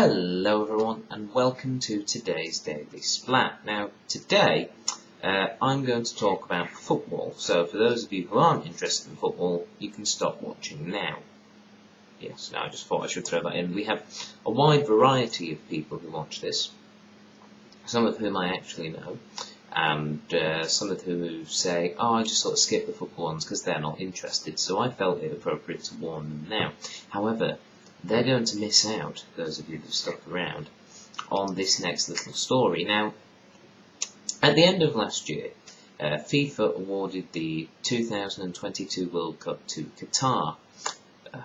Hello everyone and welcome to today's Daily Splat. Now today I'm going to talk about football, so for those of you who aren't interested in football you can stop watching now. Yes, I just thought I should throw that in. We have a wide variety of people who watch this, some of whom I actually know, and some of whom say, oh, I just sort of skip the football ones because they're not interested, so I felt it appropriate to warn them now. However, they're going to miss out, those of you that have stuck around, on this next little story. Now, at the end of last year, FIFA awarded the 2022 World Cup to Qatar.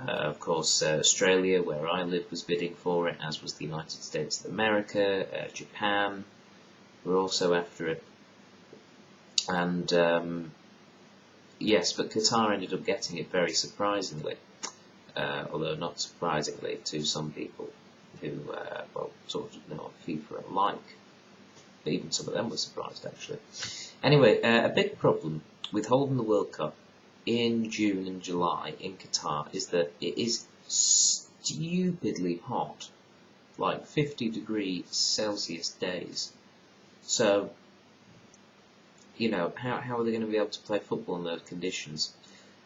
Of course, Australia, where I live, was bidding for it, as was the United States of America, Japan were also after it. And, yes, but Qatar ended up getting it very surprisingly. Although not surprisingly to some people who, sort of know FIFA alike. But even some of them were surprised, actually. Anyway, a big problem with holding the World Cup in June and July in Qatar is that it is stupidly hot, like 50-degree-Celsius days. So, you know, how are they going to be able to play football in those conditions?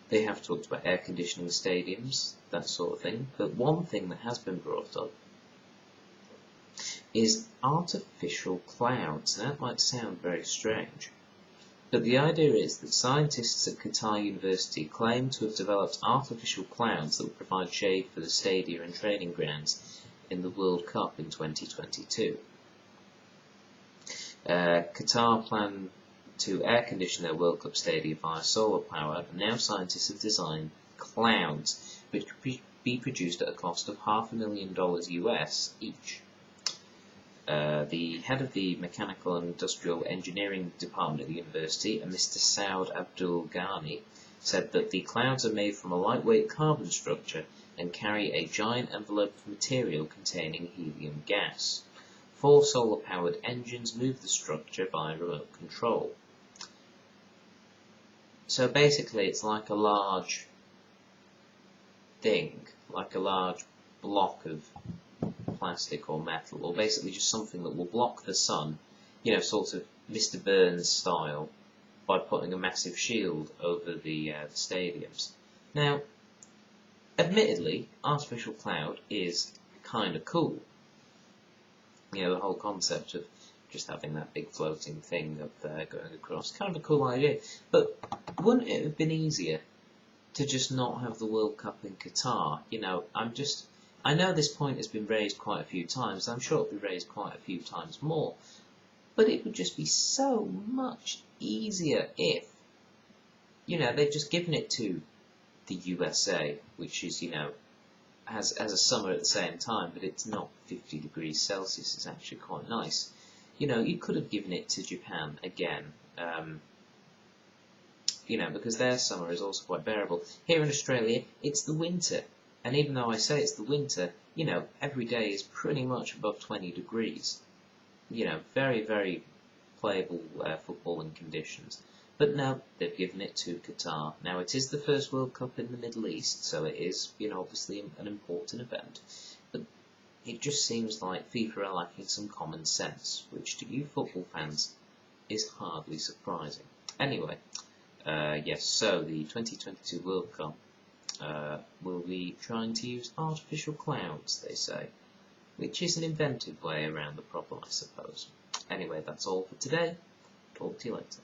They have talked about air conditioning stadiums, that sort of thing. But one thing that has been brought up is artificial clouds. Now, that might sound very strange, but the idea is that scientists at Qatar University claim to have developed artificial clouds that will provide shade for the stadia and training grounds in the World Cup in 2022. Qatar plan to air condition their World Cup stadia via solar power, and now scientists have designed clouds which could be produced at a cost of $500,000 US each. The head of the Mechanical and Industrial Engineering Department at the university, Mr. Saud Abdul Ghani, said that the clouds are made from a lightweight carbon structure and carry a giant envelope of material containing helium gas. 4 solar-powered engines move the structure via remote control. So basically it's like a large thing, like a large block of plastic or metal, or basically just something that will block the sun, you know, sort of Mr. Burns style, by putting a massive shield over the stadiums. Now, admittedly, artificial cloud is kind of cool. You know, the whole concept of just having that big floating thing up there going across, kind of a cool idea. But wouldn't it have been easier to just not have the World Cup in Qatar? You know, I know this point has been raised quite a few times, I'm sure it'll be raised quite a few times more, but it would just be so much easier if, you know, they've just given it to the USA, which is, you know, has a summer at the same time, but it's not 50 degrees Celsius, it's actually quite nice. You know, you could have given it to Japan again, you know, because their summer is also quite bearable. Here in Australia, it's the winter, and even though I say it's the winter, you know, every day is pretty much above 20 degrees. You know, very, very playable footballing conditions. But no, they've given it to Qatar. Now, it is the first World Cup in the Middle East, so it is, you know, obviously an important event. But it just seems like FIFA are lacking some common sense, which to you football fans is hardly surprising. Anyway, yes, so the 2022 World Cup will be trying to use artificial clouds, they say, which is an inventive way around the problem, I suppose. Anyway, that's all for today. Talk to you later.